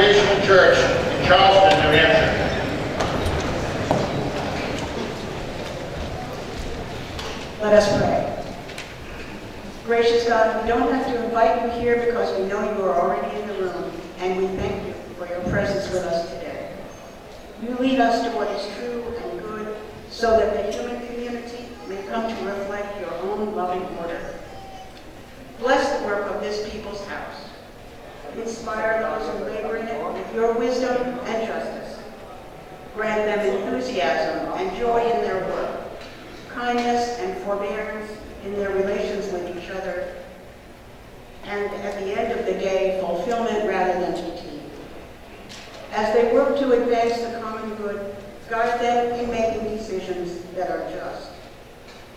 Congregational Church in Charleston, New Hampshire. Let us pray. Gracious God, we don't have to invite you here because we know you are already in the room, and we thank you for your presence with us today. You lead us to what is true and good, so that the human community may come to reflect your own loving order. Bless the work of this people's house. Inspire those who labor in it with your wisdom and justice. Grant them enthusiasm and joy in their work, kindness and forbearance in their relations with each other, and at the end of the day, fulfillment rather than fatigue. As they work to advance the common good, guide them in making decisions that are just.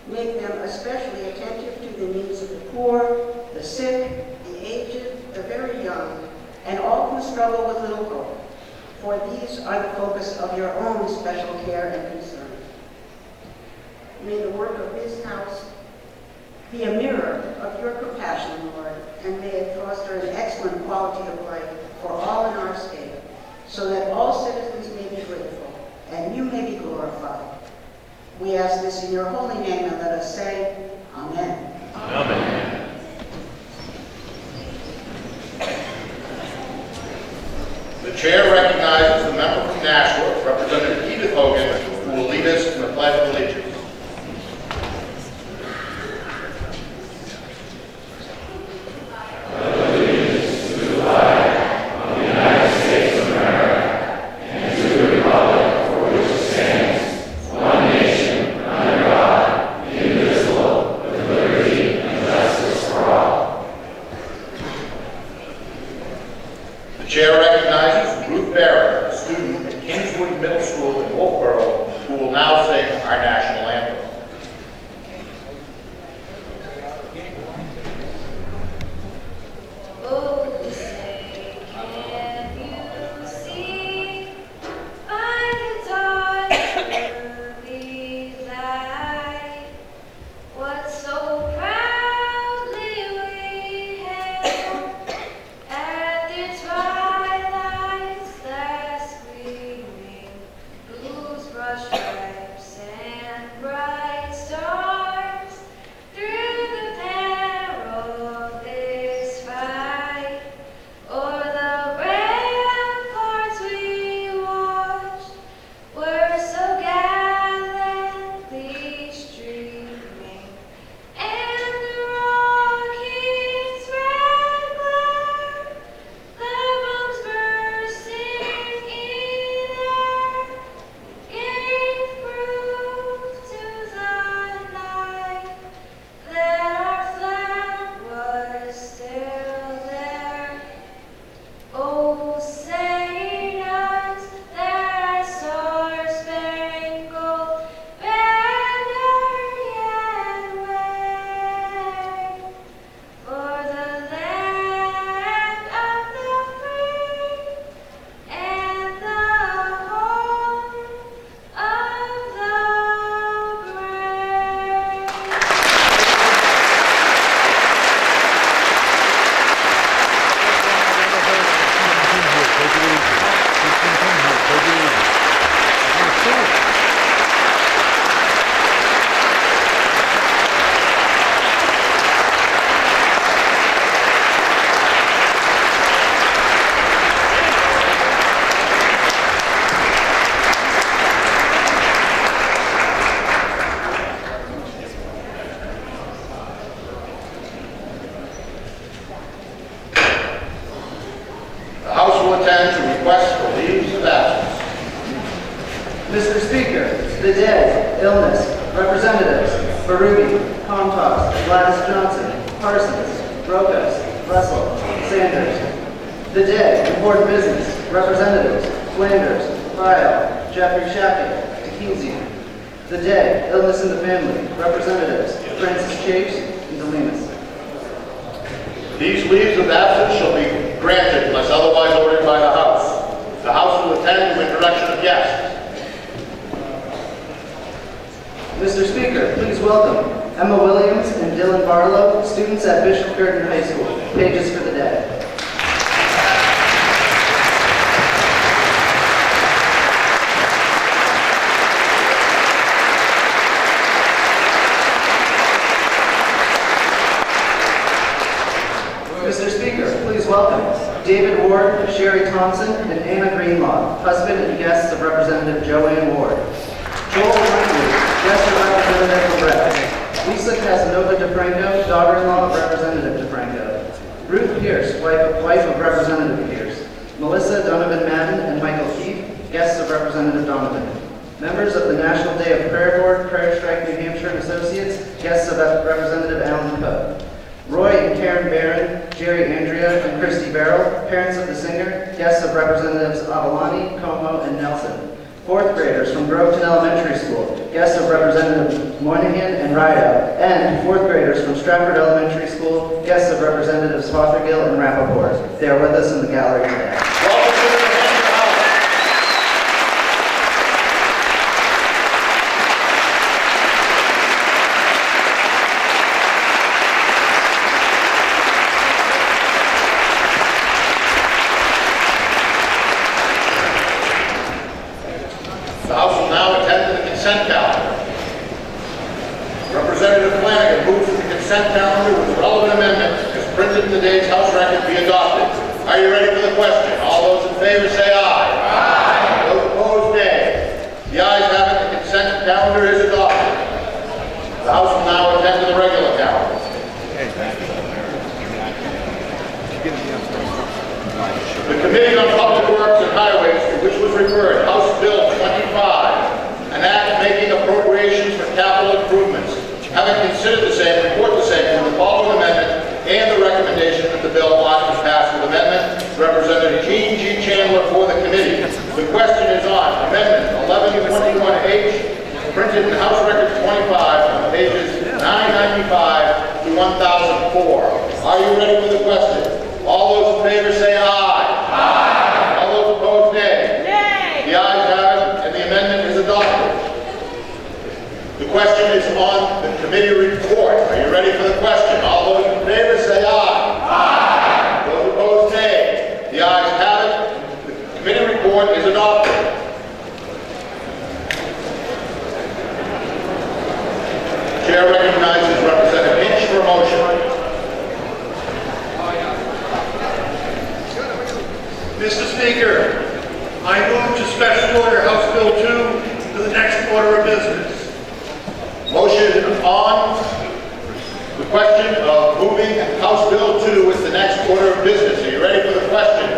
Make them especially attentive to the needs of the poor, the sick, the aged, the very young, and all who struggle with little hope, for these are the focus of your own special care and concern. May the work of this house be a mirror of your compassion, Lord, and may it foster an excellent quality of life for all in our state, so that all citizens may be grateful and you may be glorified. We ask this in your holy name, and let us say, Amen. Amen. The chair recognizes the member from Nashua, Representative Edith Hogan, who will lead us in the Pledge of Allegiance. Mr. Speaker, the dead, illness, representatives, Berube, Comtox, Gladys Johnson, Parsons, Rokas, Russell, Sanders. The dead, important business, representatives, Flanders, File, Jeffrey Shapke, Tekezian. The dead, illness in the family, representatives, Francis Chase, and Delimas. These leaves of absence shall be granted unless otherwise ordered by the House. The House will attend to introduction of guests. Mr. Speaker, please welcome Emma Williams and Dylan Barlow, students at Bishop Curtin High School, pages for the dead. Mr. Speaker, please welcome David Ward, Sherry Thompson, and Anna Greenlaw, husband and guests of Representative Joanne Ward. Joel Ringley, guest of Representative Lebret. Lisa Casanova DeFranco, daughter-in-law of Representative DeFranco. Ruth Pierce, wife of Representative Pierce. Melissa Donovan Madden and Michael Keefe, guests of Representative Donovan. Members of the National Day of Prayer Board, Prayer Strike New Hampshire and Associates, guests of Representative Alan Coe. Roy and Karen Barron, Jerry Andrea, and Christy Barrell, parents of the singer, guests of Representatives Avalani, Como, and Nelson. Fourth graders from Groveton Elementary School, guests of Representative Moynihan and Rideout, and fourth graders from Stratford Elementary School, guests of Representatives Fothergill and Rappaport. They are with us in the gallery today. Welcome to the New Hampshire House. The House will now attend to the consent calendar. Representative Flanagan moves that the consent calendar with relevant amendments as printed in today's House record be adopted. Are you ready for the question? All those in favor say aye. Aye. Those opposed, nay. The ayes have it, the consent calendar is adopted. The House will now attend to the regular calendar. The Committee on Public Works and Highways, to which was referred, House Bill 25, an act making appropriations for capital improvements. Having considered the same, report the same with the following amendment and the recommendation that the bill ought to pass with amendment. Representative Gene G. Chandler for the committee. The question is on Amendment 1121H, printed in House Record 25 on pages 995 to 1004. Are you ready for the question? All those in favor say aye. Aye. All those opposed, nay. Nay. The ayes have it, and the amendment is adopted. The question is on the committee report. Are you ready for the question? All those in favor say aye. Aye. Those opposed, nay. The ayes have it. The committee report is adopted. Chair recognizes Representative Inch for a motion. Mr. Speaker, I move to special order House Bill 2 to the next order of business. Motion on the question of moving House Bill 2 with the next order of business. Are you ready for the question?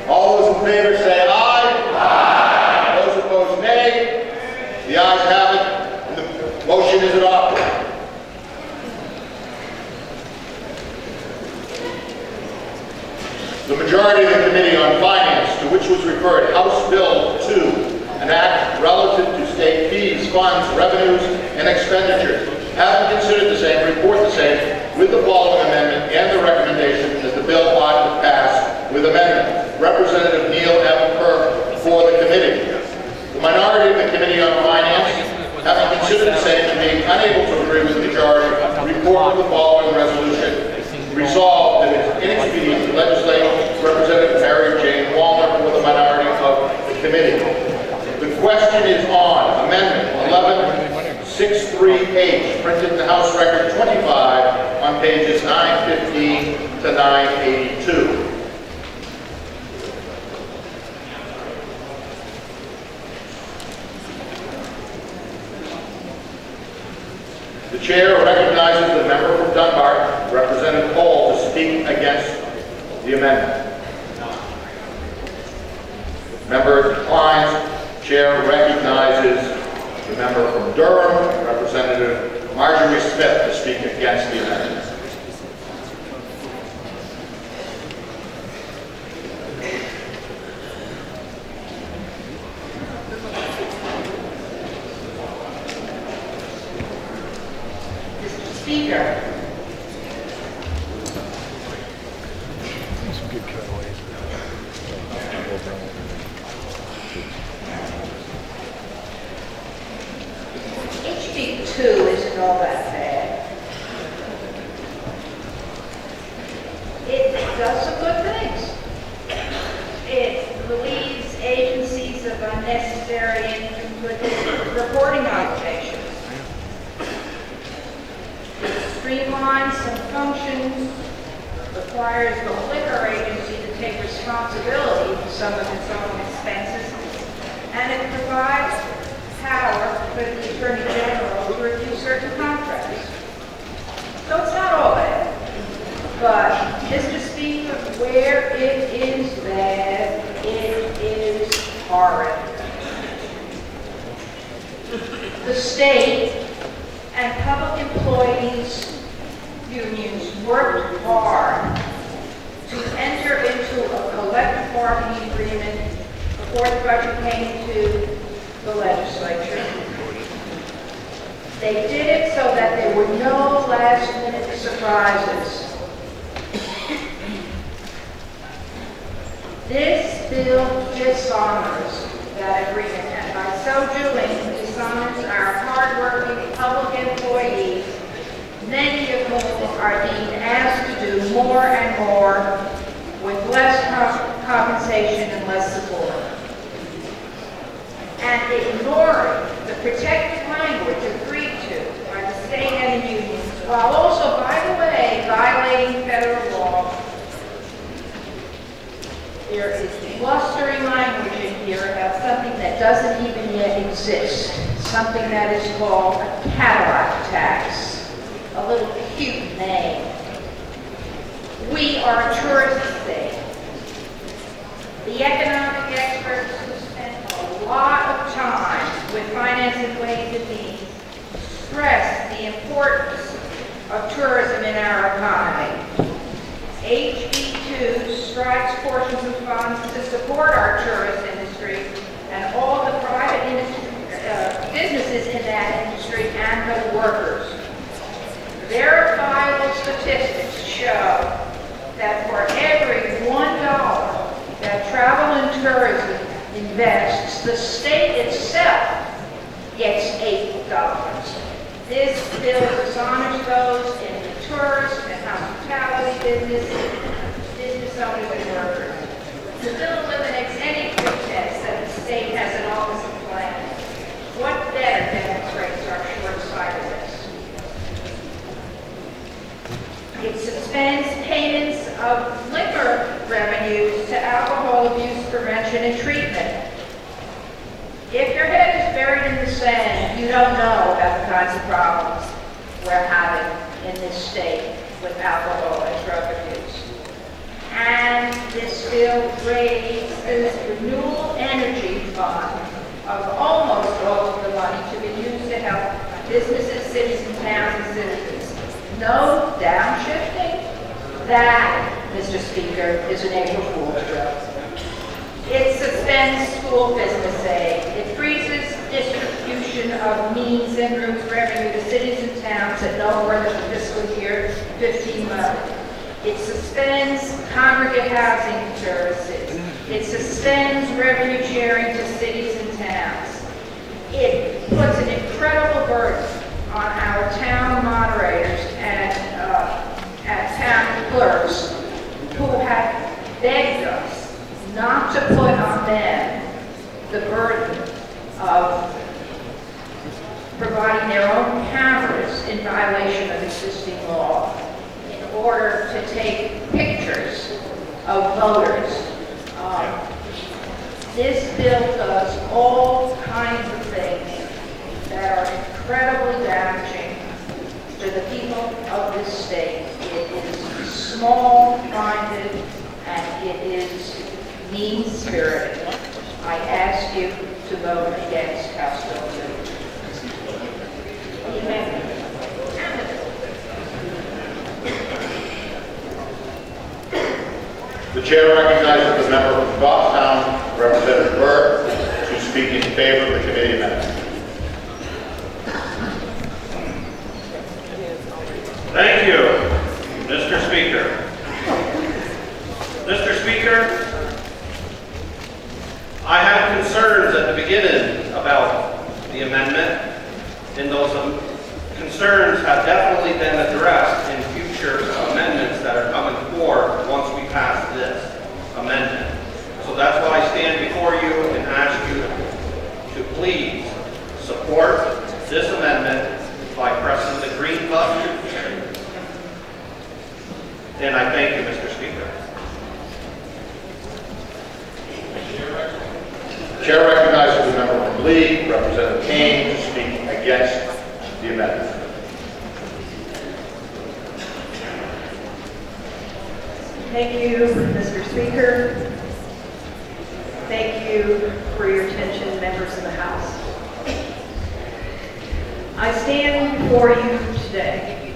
All those in favor say aye. Aye. Those opposed, nay. The ayes have it, and the motion is adopted. The majority of the Committee on Finance, to which was referred House Bill 2, an act relative to state fees, funds, revenues, and expenditures. Having considered the same, report the same with the following amendment and the recommendation that the bill ought to pass with amendment. Representative Neil M. Kirk for the committee. The minority of the Committee on Finance, having considered the same and being unable to agree with the majority, report the following resolution. Resolved that it is inexpedient to legislate Representative Mary Jane Wallner for the minority of the committee. The question is on Amendment 1163H, printed in the House Record 25 on pages 915 to 982. The chair recognizes the member from Dunbar, Representative Cole, to speak against the amendment. Member declines. Chair recognizes the member from Durham, Representative Marjorie Smith, to speak against the amendment. Speaker. HB 2 isn't all that bad. It does some good things. It relieves agencies of unnecessary and duplicative reporting obligations. Streamlines some functions, requires the liquor agency to take responsibility for some of its own expenses, and it provides power for the Attorney General to review certain contracts. So it's not all bad. But, Mr. Speaker, where it is bad, it is horrid. The state and public employees unions worked hard to enter into a collective bargaining agreement before the budget came to the legislature. They did it so that there were no last-minute surprises. This bill dishonors that agreement, and by so doing, dishonors our hard-working public employees, many of whom are being asked to do more and more with less compensation and less support. And ignoring the protected language agreed to by the state and the unions, while also, by the way, violating federal law. There is blustering language in here about something that doesn't even yet exist, something that is called a Cadillac tax, a little cute name. We are a tourist state. The economic experts who spent a lot of time with Finance and Ways and Means stress the importance of tourism in our economy. HB2 strikes portions of funds to support our tourist industry and all the private businesses in that industry and the workers. Verifiable statistics show that for every $1 that travel and tourism invests, the state itself gets $8. This bill dishonors those in the tourist and hospitality business owners and workers. The bill eliminates any pretense that the state has an office of planning. What better demonstrates our short-sightedness? It suspends payments of liquor revenues to alcohol abuse prevention and treatment. If your head is buried in the sand, you don't know about the kinds of problems we're having in this state with alcohol and drug abuse. And this bill raises this renewable energy fund of almost all of the money to be used to help businesses, cities, and towns and citizens. No downshifting? That, Mr. Speaker, is an April Fool's joke. It suspends school business aid. It freezes distribution of means and rooms revenue to cities and towns at no more than the fiscal year 15 months. It suspends congregate housing services. It suspends revenue sharing to cities and towns. It puts an incredible burden on our town moderators and town clerks who have begged us not to put on them the burden of providing their own cameras in violation of existing law in order to take pictures of voters. This bill does all kinds of things that are incredibly damaging to the people of this state. It is small-minded and it is mean-spirited. I ask you to vote against House Bill 2. The amendment. The chair recognizes the member from Goffstown, Representative Burke, to speak in favor of the committee amendment. Thank you, Mr. Speaker. Mr. Speaker, I had concerns at the beginning about the amendment, and those concerns have definitely been addressed in future amendments that are coming forward once we pass this amendment. So that's why I stand before you and ask you to please support this amendment by pressing the green button. And I thank you, Mr. you, Mr. Speaker. Thank you for your attention, members of the House. I stand before you today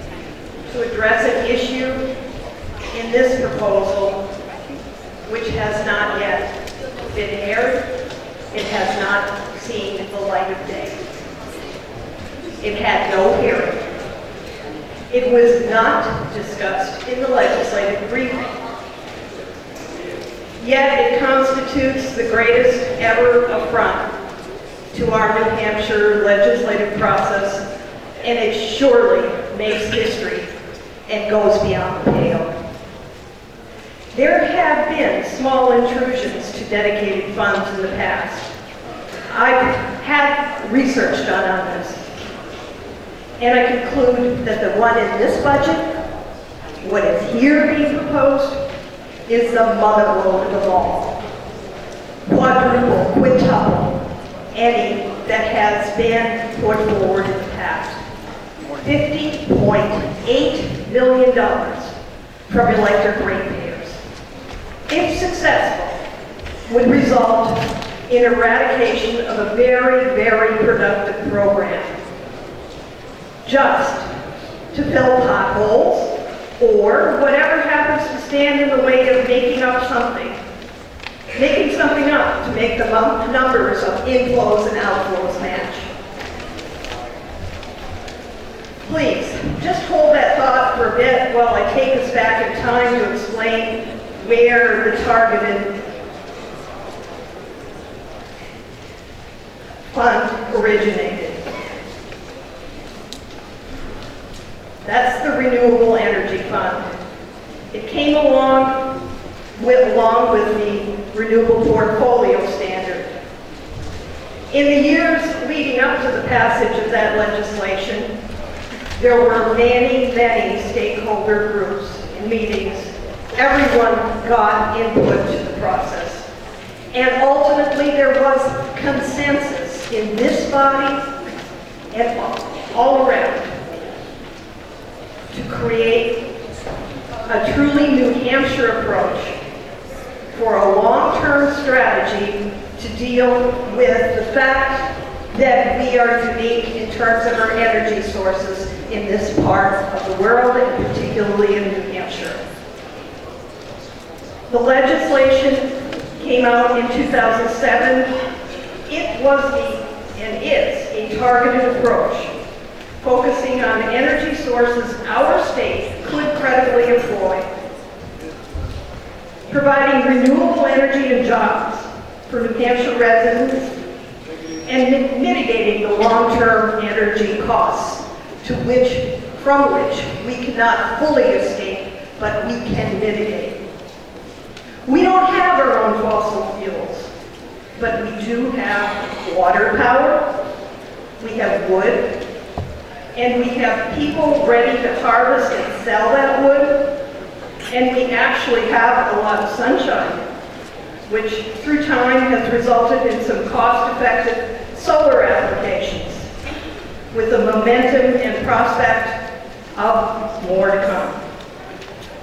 to address an issue in this proposal which has not yet been aired. It has not seen the light of day. It had no hearing. It was not discussed in the legislative briefing. Yet it constitutes the greatest ever affront to our New Hampshire legislative process, and it surely makes history and goes beyond the pale. There have been small intrusions to dedicated funds in the past. I've had research done on this, and I conclude that the one in this budget, what is here being proposed, is the mother lode of them all. Quadruple, quintuple, any that has been put forward in the past. $50.8 million from electric ratepayers, if successful, would result in eradication of a very, very productive program. Just to fill potholes or whatever happens to stand in the way of making something up to make the numbers of inflows and outflows match. Please, just hold that thought for a bit while I take us back in time to explain where the targeted fund originated. That's the Renewable Energy Fund. It came along with the Renewable Portfolio Standard. In the years leading up to the passage of that legislation, there were many, many stakeholder groups and meetings. Everyone got input to the process. And ultimately, there was consensus in this body and all around to create a truly New Hampshire approach for a long-term strategy to deal with the fact that we are unique in terms of our energy sources in this part of the world, and particularly in New Hampshire. The legislation came out in 2007. It was and is a targeted approach, focusing on energy sources our state could credibly employ, providing renewable energy and jobs for New Hampshire residents, and mitigating the long-term energy costs from which we cannot fully escape, but we can mitigate. We don't have our own fossil fuels, but we do have water power, we have wood, and we have people ready to harvest and sell that wood, and we actually have a lot of sunshine, which through time has resulted in some cost-effective solar applications, with the momentum and prospect of more to come.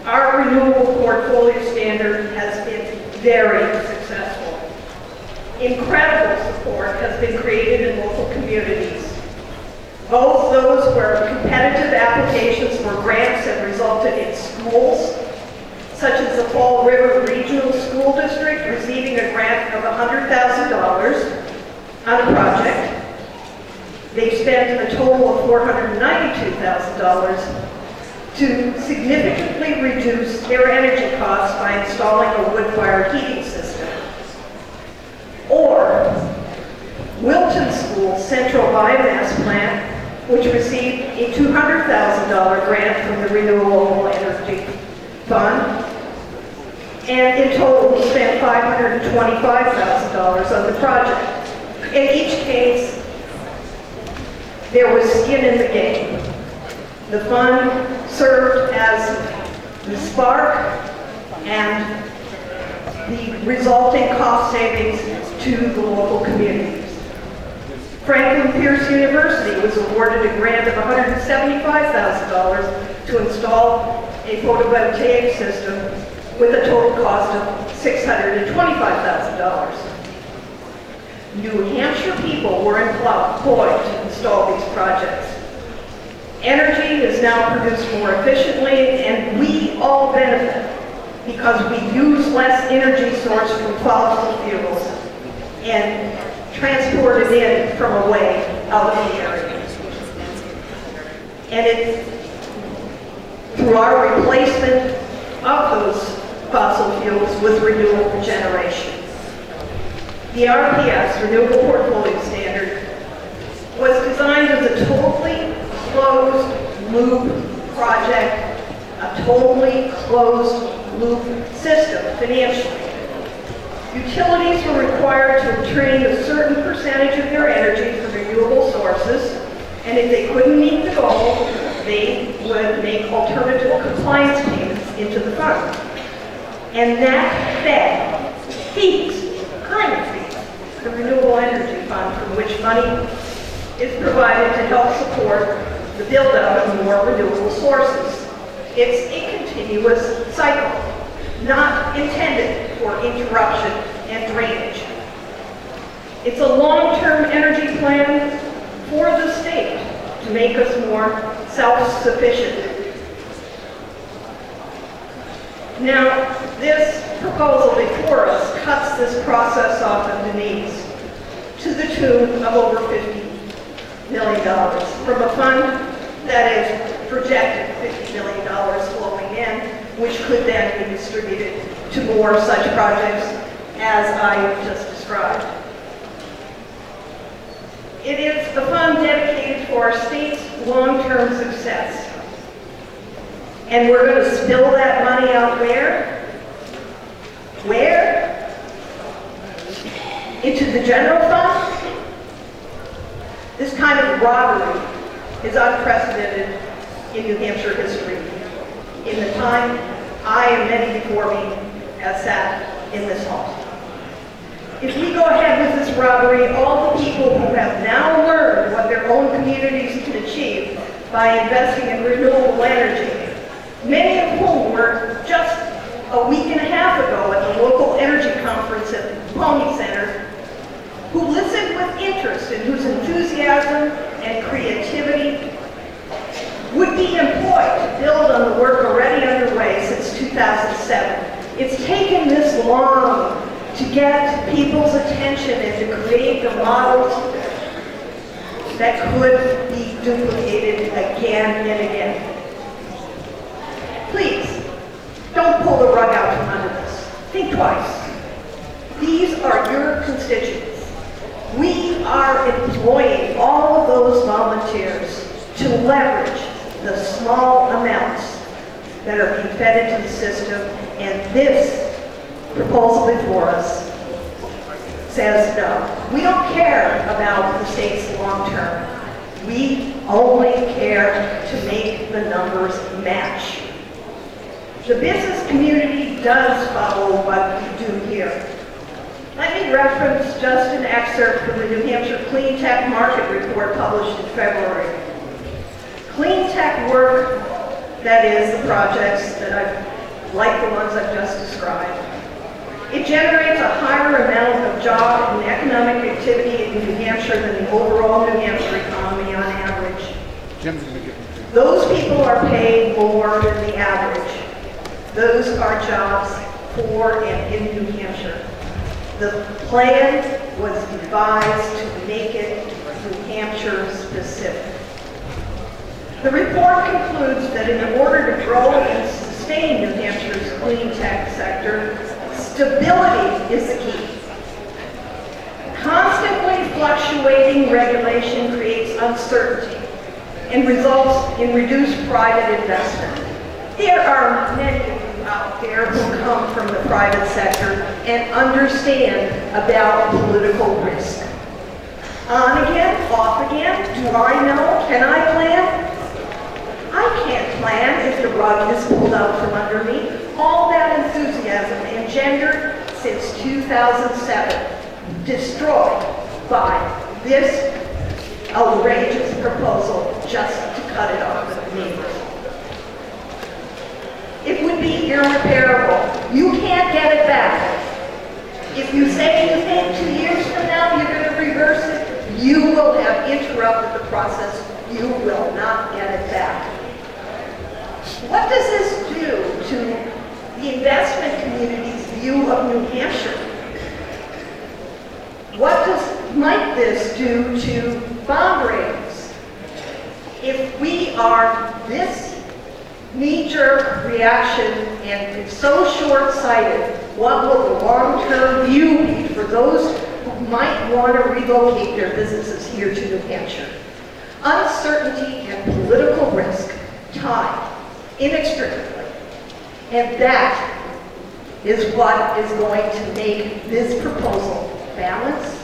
Our Renewable Portfolio Standard has been very successful. Incredible support has been created in local communities. Both those where competitive applications for grants have resulted in schools, such as the Fall River Regional School District receiving a grant of $100,000 on a project. They've spent a total of $492,000 to significantly reduce their energy costs by installing a wood-fired heating system. Or Wilton School's Central Biomass Plant, which received a $200,000 grant from the Renewable Energy Fund, and in total spent $525,000 on the project. In each case, there was skin in the game. The fund served as the spark and the resulting cost savings to the local communities. Franklin Pierce University was awarded a grant of $175,000 to install a photovoltaic system with a total cost of $625,000. New Hampshire people were employed to install these projects. Energy is now produced more efficiently, and we all benefit because we use less energy source from fossil fuels and transport it in from away out of the area. And it's through our replacement of those fossil fuels with renewable generation. The RPS, Renewable Portfolio Standard, was designed as a totally closed loop project, a totally closed loop system financially. Utilities were required to obtain a certain percentage of their energy from renewable sources, and if they couldn't meet the goal, they would make alternative compliance payments into the fund. And that feeds, currently feeds, the Renewable Energy Fund, from which money is provided to help support the build-out of more renewable sources. It's a continuous cycle, not intended for interruption and drainage. It's a long-term energy plan for the state to make us more self-sufficient. Now, this proposal before us cuts this process off at the knees to the tune of over $50 million from a fund that is projected $50 million flowing in, which could then be distributed to more such projects as I just described. It is the fund dedicated for our state's long-term success. And we're going to spill that money out where? Where? Into the general fund? This kind of robbery is unprecedented in New Hampshire history. In the time I and many before me have sat in this hall. If we go ahead with this robbery, all the people who have now learned what their own communities can achieve by investing in renewable energy, many of whom were just a week and a half ago at the local energy conference at the Pony Center, who listened with interest and whose enthusiasm and creativity would be employed to build on the work already underway since 2007. It's taken this long to get people's attention and to create the models that could be duplicated again and again. Please, don't pull the rug out from under this. Think twice. These are your constituents. We are employing all of those volunteers to leverage the small amounts that are being fed into the system, and this proposal before us says no. We don't care about the state's long term. We only care to make the numbers match. The business community does follow what we do here. Let me reference just an excerpt from the New Hampshire Clean Tech Market Report published in February. Clean tech work, that is the projects that like the ones I've just described, it generates a higher amount of job and economic activity in New Hampshire than the overall New Hampshire economy on average. Those people are paid more than the average. Those are jobs for and in New Hampshire. The plan was devised to make it New Hampshire specific. The report concludes that in order to grow and sustain New Hampshire's clean tech sector, stability is the key. Constantly fluctuating regulation creates uncertainty and results in reduced private investment. There are many of you out there who come from the private sector and understand about political risk. On again, off again, do I know? Can I plan? I can't plan if the rug is pulled out from under me. All that enthusiasm engendered since 2007, destroyed by this outrageous proposal just to cut it off at the knees. It would be irreparable. You can't get it back. If you say you think 2 years from now you're going to reverse it, you will have interrupted the process. You will not get it back. What does this do to the investment community's view of New Hampshire? What might this do to bond ratings? If we are this knee-jerk reaction and it's so short-sighted, what will the long-term view be for those who might want to relocate their businesses here to New Hampshire? Uncertainty and political risk tied inextricably. And that is what is going to make this proposal balanced,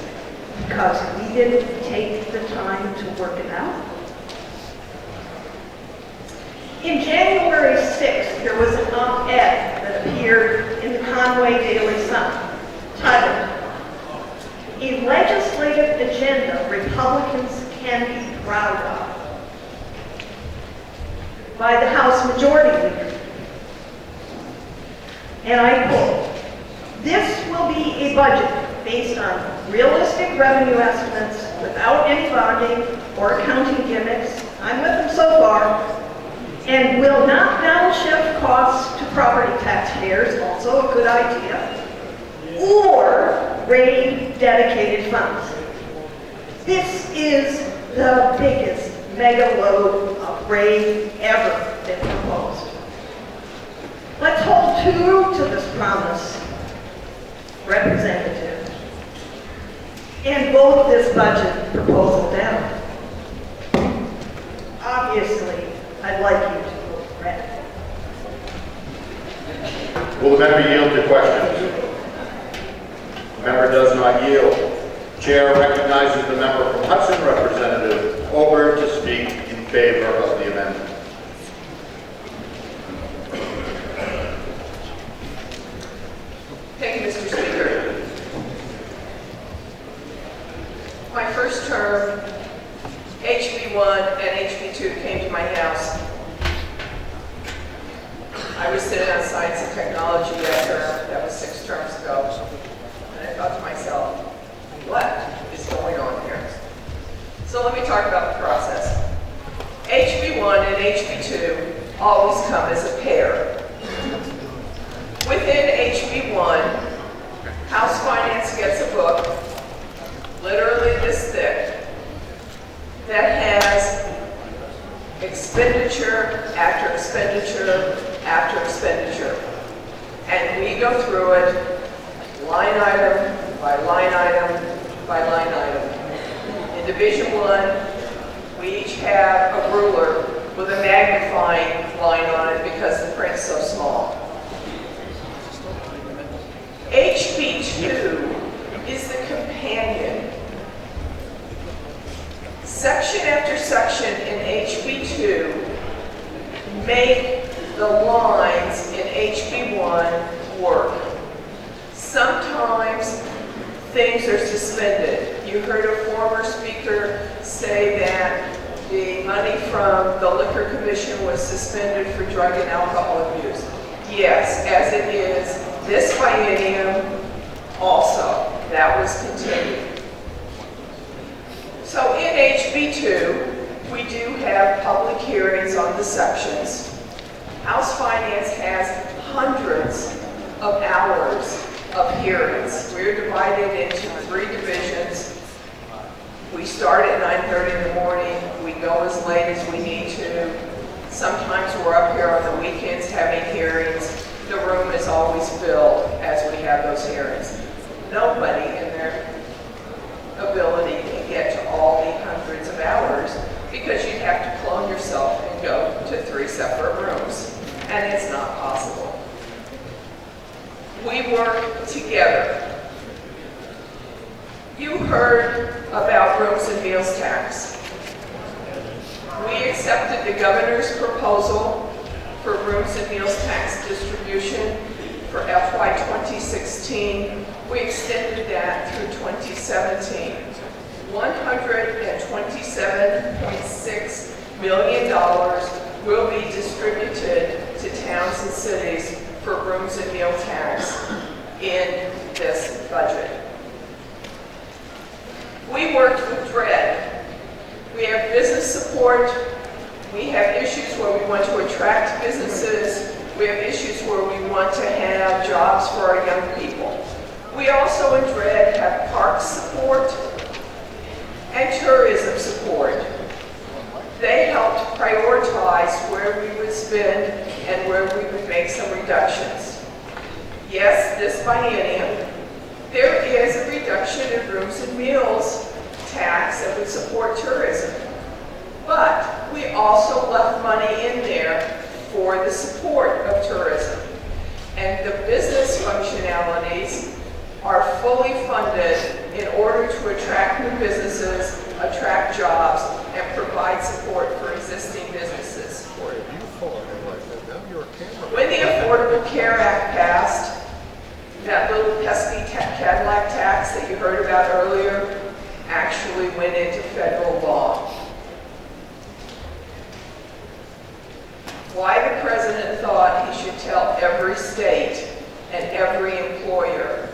because we didn't take the time to work it out. In January 6th, there was an op-ed that appeared in the Conway Daily Sun titled, "A Legislative Agenda Republicans Can Be Proud of," by the House Majority Leader. And I quote, "This will be a budget based on realistic revenue estimates without any bonding or accounting gimmicks," I'm with them so far, "and will not downshift costs to property taxpayers," also a good idea, "or raid dedicated funds." This is the biggest mega load of raid ever been proposed. Let's hold true to this promise, Representative, and vote this budget proposal down. Obviously, I'd like you to vote red. Will the member yield to questions? The member does not yield. Chair recognizes the member from Hudson, Representative Ober, to speak in favor of the amendment. Thank you, Mr. Speaker. My first term, HB1 and HB2 came to my house. I was sitting on Science and Technology that was 6 terms ago, and I thought to myself, what is going on here? So let me talk about the process. HB1 and HB2 always come as a pair. Within HB1, House Finance gets a book, literally this thick, that has expenditure after expenditure after expenditure. And we go through it line item by line item by line item. In Division 1, we each have a ruler with a magnifying line on it because the print's so small. HB2 is the companion. Section after section in HB2 make the lines in HB1 work. Sometimes things are suspended. You heard a former speaker say that the money from the Liquor Commission was suspended for drug and alcohol abuse. Yes, as it is this biennium also. That was continued. So in HB2, we do have public hearings on the sections. House Finance has hundreds of hours of hearings. We're divided into 3 divisions. We start at 9:30 in the morning. We go as late as we need to. Sometimes we're up here on the weekends having hearings. The room is always filled as we have those hearings. Nobody in their ability can get to all the hundreds of hours because you'd have to clone yourself and go to 3 separate rooms, and it's not possible. We work together. You heard about rooms and meals tax. We accepted the governor's proposal for rooms and meals tax distribution for FY 2016. We extended that through 2017. $127.6 million will be distributed to towns and cities for rooms and meal tax in this budget. We worked with DREAD. We have business support. We have issues where we want to attract businesses. We have issues where we want to have jobs for our young people. We also in DREAD have park support and tourism support. They helped prioritize where we would spend and where we would make some reductions. Yes, this biennium, there is a reduction in rooms and meals tax that would support tourism. But we also left money in there for the support of tourism. And the business functionalities are fully funded in order to attract new businesses, attract jobs, and provide support for existing businesses. When the Affordable Care Act passed, that little pesky Cadillac tax that you heard about earlier actually went into federal law. Why the president thought he should tell every state and every employer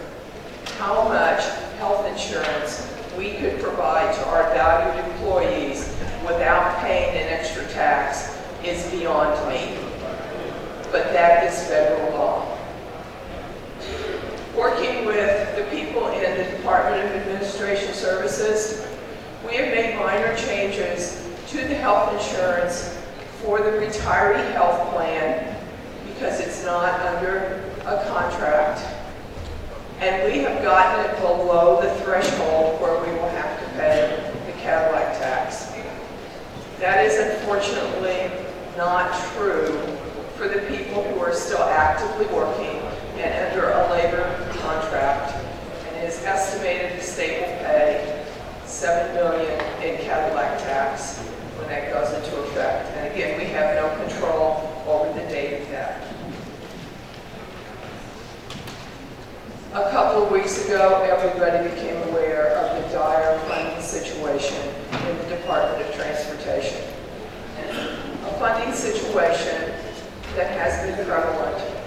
how much health insurance we could provide to our valued employees without paying an extra tax is beyond me. But that is federal law. Working with the people in the Department of Administration Services, we have made minor changes to the health insurance for the retiree health plan because it's not under a contract. And we have gotten it below the threshold where we will have to pay the Cadillac tax. That is unfortunately not true for the people who are still actively working and under a labor contract, and it is estimated the state will pay $7 million in Cadillac tax when that goes into effect. And again, we have no control over the date of that. A couple of weeks ago, everybody became aware of the dire funding situation in the Department of Transportation. A funding situation that has been prevalent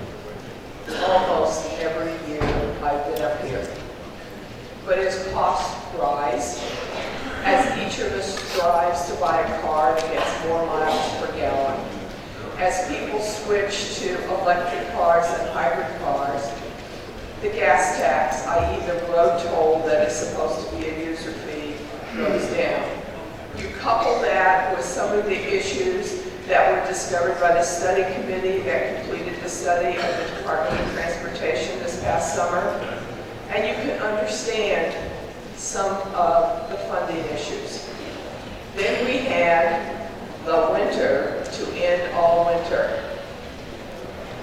almost every year I've been up here. But as costs rise, as each of us strives to buy a car that gets more miles per gallon, as people switch to electric cars and hybrid cars, the gas tax, i.e. the road toll that is supposed to be a user fee, goes down. You couple that with some of the issues that were discovered by the study committee that completed the study of the Department of Transportation this past summer, and you can understand some of the funding issues. Then we had the winter to end all winter.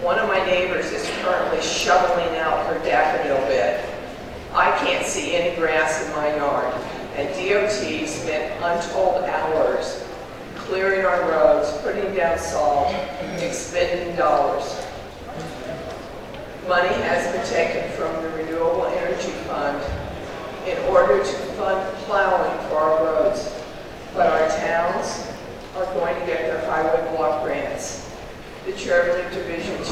One of my neighbors is currently shoveling out her daffodil bed. I can't see any grass in my yard, and DOT spent untold hours clearing our roads, putting down salt, expending dollars. Money has been taken from the Renewable Energy Fund in order to fund plowing for our roads. But our towns are going to get their highway block grants. The chairman of Division 2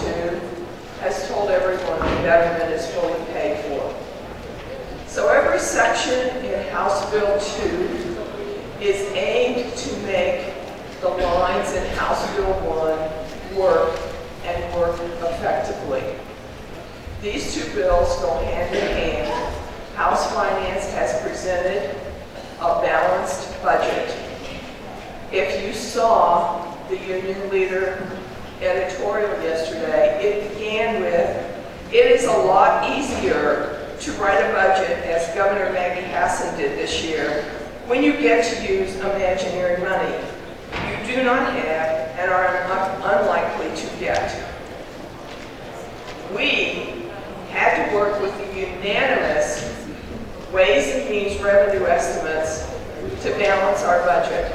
has told everyone the betterment is fully paid for. So every section in House Bill 2 is aimed to make the lines in House Bill 1 work and work effectively. These two bills go hand in hand. House Finance has presented a balanced budget. If you saw the union leader editorial yesterday, it began with, it is a lot easier to write a budget, as Governor Maggie Hassan did this year, when you get to use imaginary money you do not have and are unlikely to get. We had to work with the unanimous Ways and Means revenue estimates to balance our budget.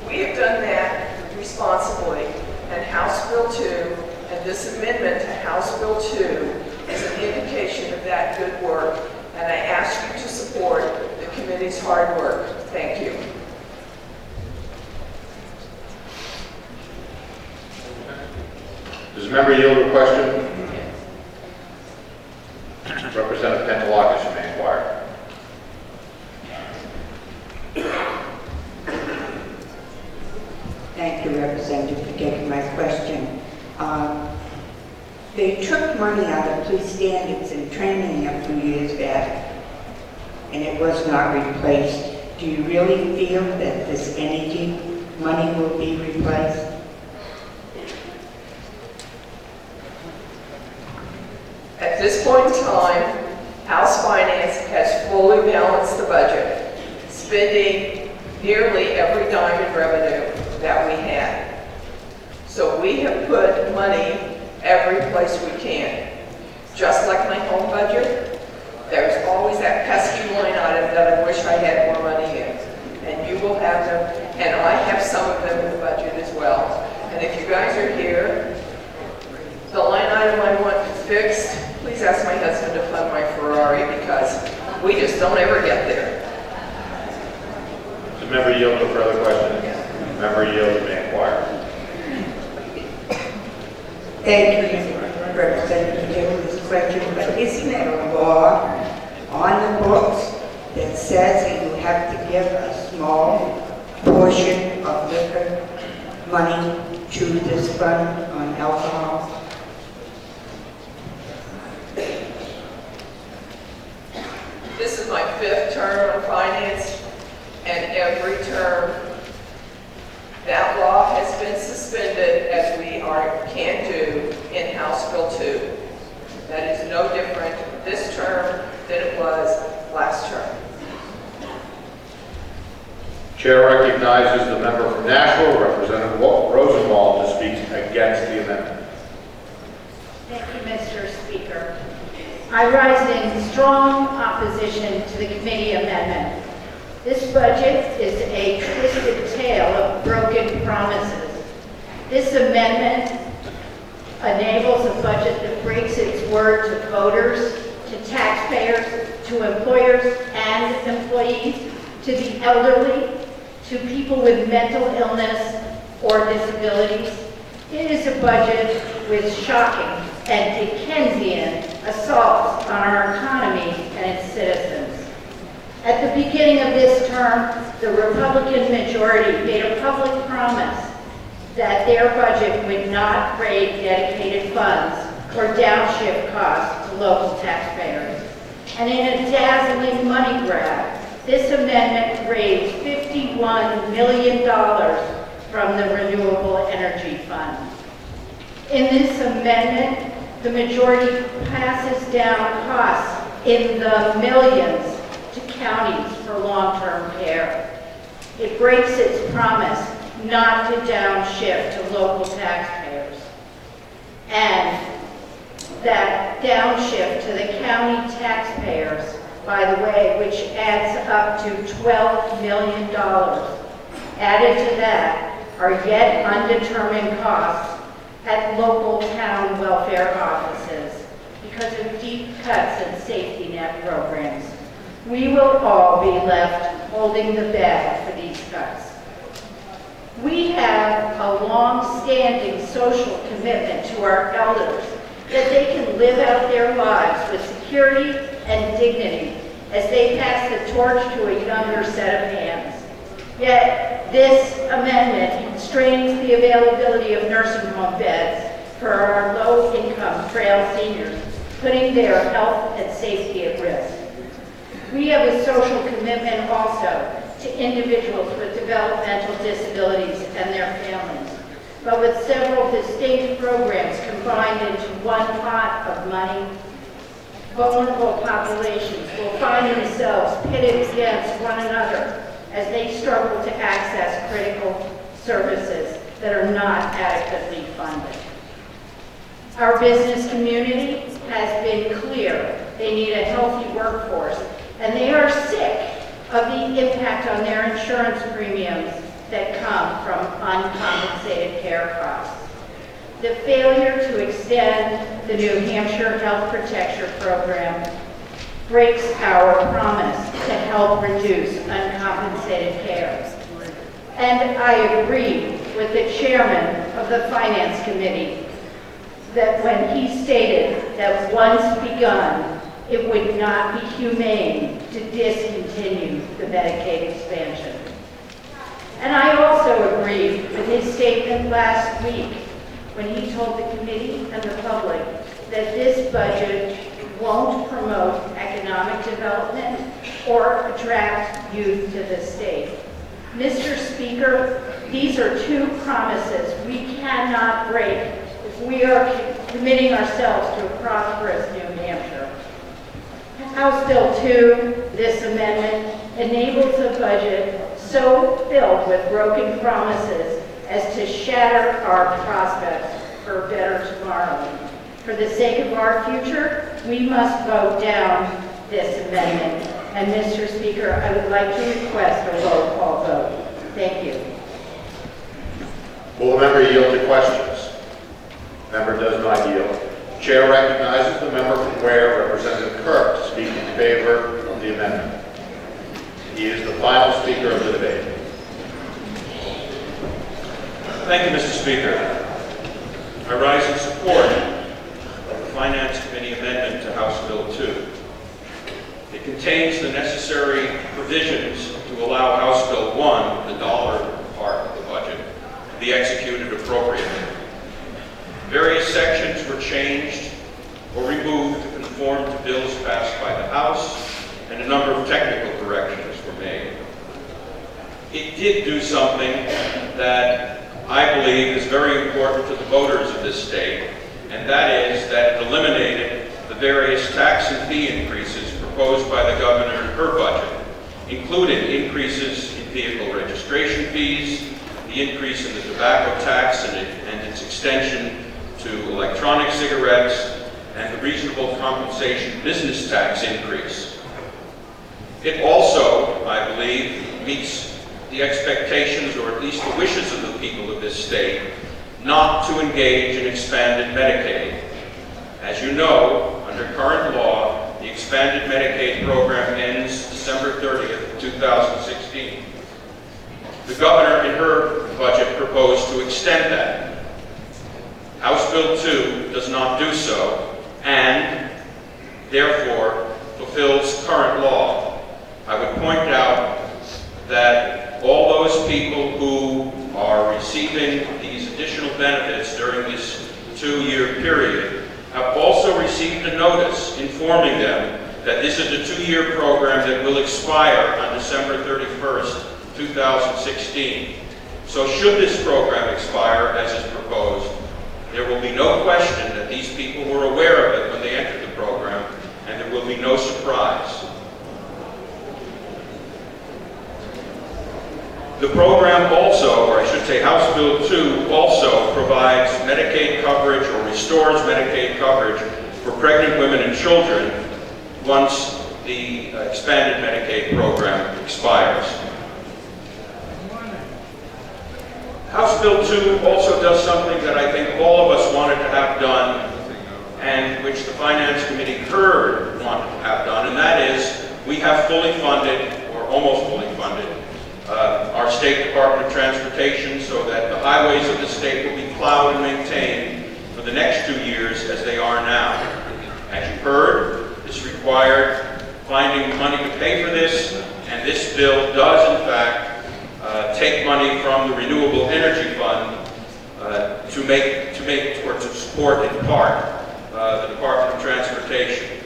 We have done that responsibly, and House Bill 2 and this amendment to House Bill 2 is an indication of that good work, and I ask you to support the committee's hard work. Thank you. Does a member yield a question? Representative Pentelakis, you may inquire. Thank you, Representative, for taking my question. They took money out of police standards and training a few years back, and it was not replaced. Do you really feel that this energy money will be replaced? At this point in time, House Finance has fully balanced the budget, spending nearly every dime in revenue that we had. So we have put money every place we can. Just like my home budget, there's always that pesky line item that I wish I had more money in. And you will have them, and I have some of them in the budget as well. And if you guys are here, the line item I want fixed, please ask my husband to fund my Ferrari because we just don't ever get there. Does the member yield to further questions? Member yield, you may inquire. Thank you, Representative, for taking this question, but isn't there a law on the books that says that you have to give a small portion of liquor money to this fund on alcohol? This is my 5th term on finance, and every term that law has been suspended as we can do in House Bill 2. That is no different this term than it was last term. Chair recognizes the member from Nashville, Representative Rosenwald, to speak against the amendment. Thank you, Mr. Speaker. I rise in strong opposition to the committee amendment. This budget is a twisted tale of broken promises. This amendment enables a budget that breaks its word to voters, to taxpayers, to employers and employees, to the elderly, to people with mental illness or disabilities. It is a budget with shocking and Dickensian assaults on our economy and its citizens. At the beginning of this term, the Republican majority made a public promise that their budget would not raise dedicated funds or downshift costs to local taxpayers. And in a dazzling money grab, this amendment raised $51 million from the Renewable Energy Fund. In this amendment, the majority passes down costs in the millions to counties for long-term care. It breaks its promise not to downshift to local taxpayers. And that downshift to the county taxpayers, by the way, which adds up to $12 million. Added to that are yet undetermined costs at local town welfare offices because of deep cuts in safety net programs. We will all be left holding the bag for these cuts. We have a long-standing social commitment to our elders that they can live out their lives with security and dignity as they pass the torch to a younger set of hands. Yet this amendment constrains the availability of nursing home beds for our low-income, frail seniors, putting their health and safety at risk. We have a social commitment also to individuals with developmental disabilities and their families, but with several distinct programs combined into one pot of money, vulnerable populations will find themselves pitted against one another as they struggle to access critical services that are not adequately funded. Our business community has been clear they need a healthy workforce, and they are sick of the impact on their insurance premiums that come from uncompensated care costs. The failure to extend the New Hampshire Health Protection Program breaks our promise to help reduce uncompensated care. And I agree with the chairman of the Finance Committee that when he stated that once begun, it would not be humane to discontinue the Medicaid expansion. And I also agree with his statement last week when he told the committee and the public that this budget won't promote economic development or attract youth to the state. Mr. Speaker, these are two promises we cannot break if we are committing ourselves to a prosperous New Hampshire. House Bill 2, this amendment, enables a budget so filled with broken promises as to shatter our prospects for a better tomorrow. For the sake of our future, we must vote down this amendment. And Mr. Speaker, I would like to request a roll call vote. Thank you. Will the member yield to questions? Member does not yield. Chair recognizes the member from Ware, Representative Kirk, to speak in favor of the amendment. He is the final speaker of the debate. Thank you, Mr. Speaker. I rise in support of the Finance Committee amendment to House Bill 2. It contains the necessary provisions to allow House Bill 1, the dollar part of the budget, to be executed appropriately. Various sections were changed or removed to conform to bills passed by the House, and a number of technical corrections were made. It did do something that I believe is very important to the voters of this state, and that is that it eliminated the various tax and fee increases proposed by the governor in her budget, including increases in vehicle registration fees, the increase in the tobacco tax and its extension to electronic cigarettes, and the reasonable compensation business tax increase. It also, I believe, meets the expectations, or at least the wishes of the people of this state, not to engage in expanded Medicaid. As you know, under current law, the expanded Medicaid program ends December 30th, 2016. The governor, in her budget, proposed to extend that. House Bill 2 does not do so, and therefore fulfills current law. I would point out that all those people who are receiving these additional benefits during this 2-year period have also received a notice informing them that this is a 2-year program that will expire on December 31st, 2016. So should this program expire as is proposed, there will be no question that these people were aware of it when they entered the program, and there will be no surprise. The program also, or I should say House Bill 2, also provides Medicaid coverage or restores Medicaid coverage for pregnant women and children once the expanded Medicaid program expires. House Bill 2 also does something that I think all of us wanted to have done, and which the Finance Committee heard wanted to have done, and that is we have fully funded, or almost fully funded, our State Department of Transportation so that the highways of the state will be plowed and maintained for the next 2 years as they are now. As you heard, this required finding money to pay for this, and this bill does in fact take money from the Renewable Energy Fund to support in part the Department of Transportation.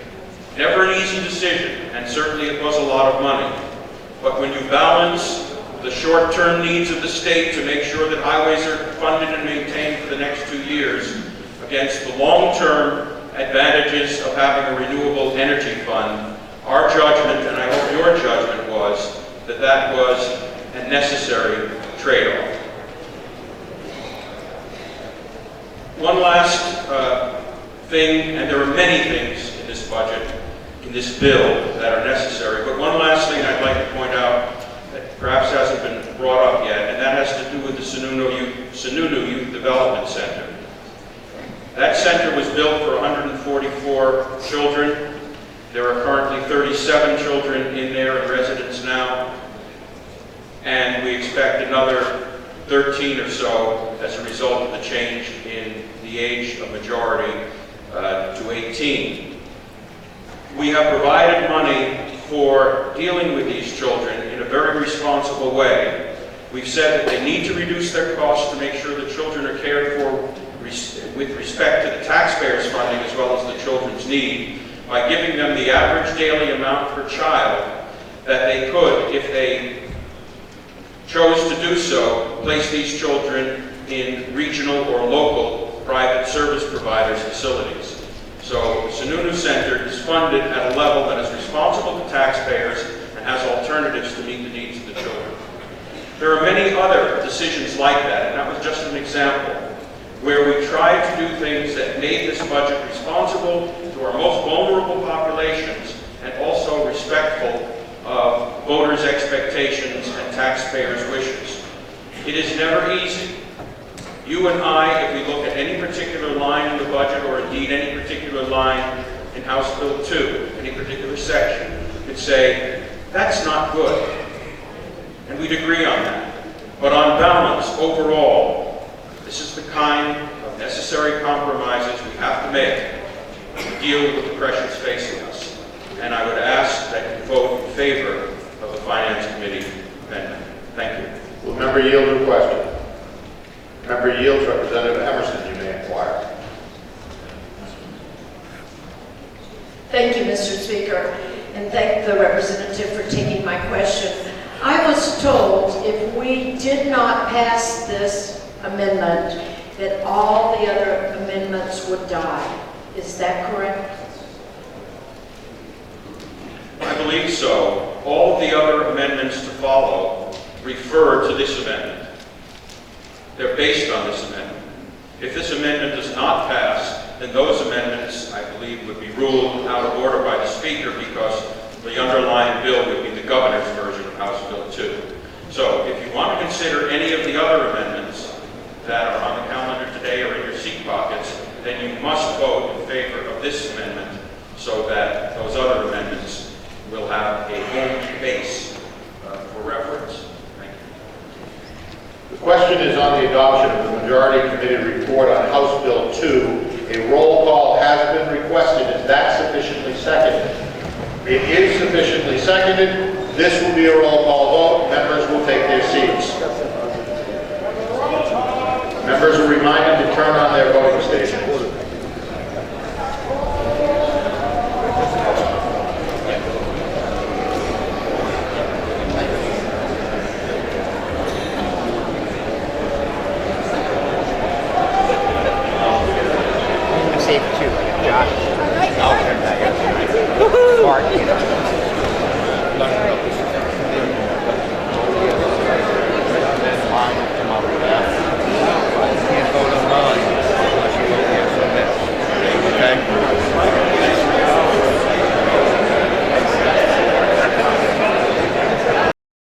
Never an easy decision, and certainly it was a lot of money. But when you balance the short-term needs of the state to make sure that highways are funded and maintained for the next 2 years against the long-term advantages of having a renewable energy fund, our judgment, and I hope your judgment, was that that was a necessary trade-off. One last thing, and there are many things in this budget, in this bill, that are necessary, but one last thing I'd like to point out that perhaps hasn't been brought up yet, and that has to do with the Sununu Youth Development Center. That center was built for 144 children. There are currently 37 children in there in residence now, and we expect another 13 or so as a result of the change in the age of majority to 18. We have provided money for dealing with these children in a very responsible way. We've said that they need to reduce their costs to make sure the children are cared for with respect to the taxpayers' funding as well as the children's need, by giving them the average daily amount per child that they could, if they chose to do so, place these children in regional or local private service providers' facilities. So the Sununu Center is funded at a level that is responsible to taxpayers and has alternatives to meet the needs of the children. There are many other decisions like that, and that was just an example, where we tried to do things that made this budget responsible to our most vulnerable populations and also respectful of voters' expectations and taxpayers' wishes. It is never easy. You and I, if we look at any particular line in the budget, or indeed any particular line in House Bill 2, any particular section, could say, that's not good. And we'd agree on that. But on balance, overall, this is the kind of necessary compromises we have to make to deal with the pressures facing us. And I would ask that you vote in favor of the Finance Committee amendment. Thank you. Will the member yield to a question? Member yields. Representative Emerson, you may inquire. Thank you, Mr. Speaker, and thank the representative for taking my question. I was told if we did not pass this amendment, that all the other amendments would die. Is that correct? I believe so. All of the other amendments to follow refer to this amendment. They're based on this amendment. If this amendment does not pass, then those amendments, I believe, would be ruled out of order by the Speaker, because the underlying bill would be the governor's version of House Bill 2. So if you want to consider any of the other amendments that are on the calendar today or in your seat pockets, then you must vote in favor of this amendment so that those other amendments will have a home base for reference. Thank you. The question is on the adoption of the Majority Committee report on House Bill 2. A roll call has been requested. Is that sufficiently seconded? It is sufficiently seconded. This will be a roll call vote. Members will take their seats. Members are reminded to turn on their voting stations.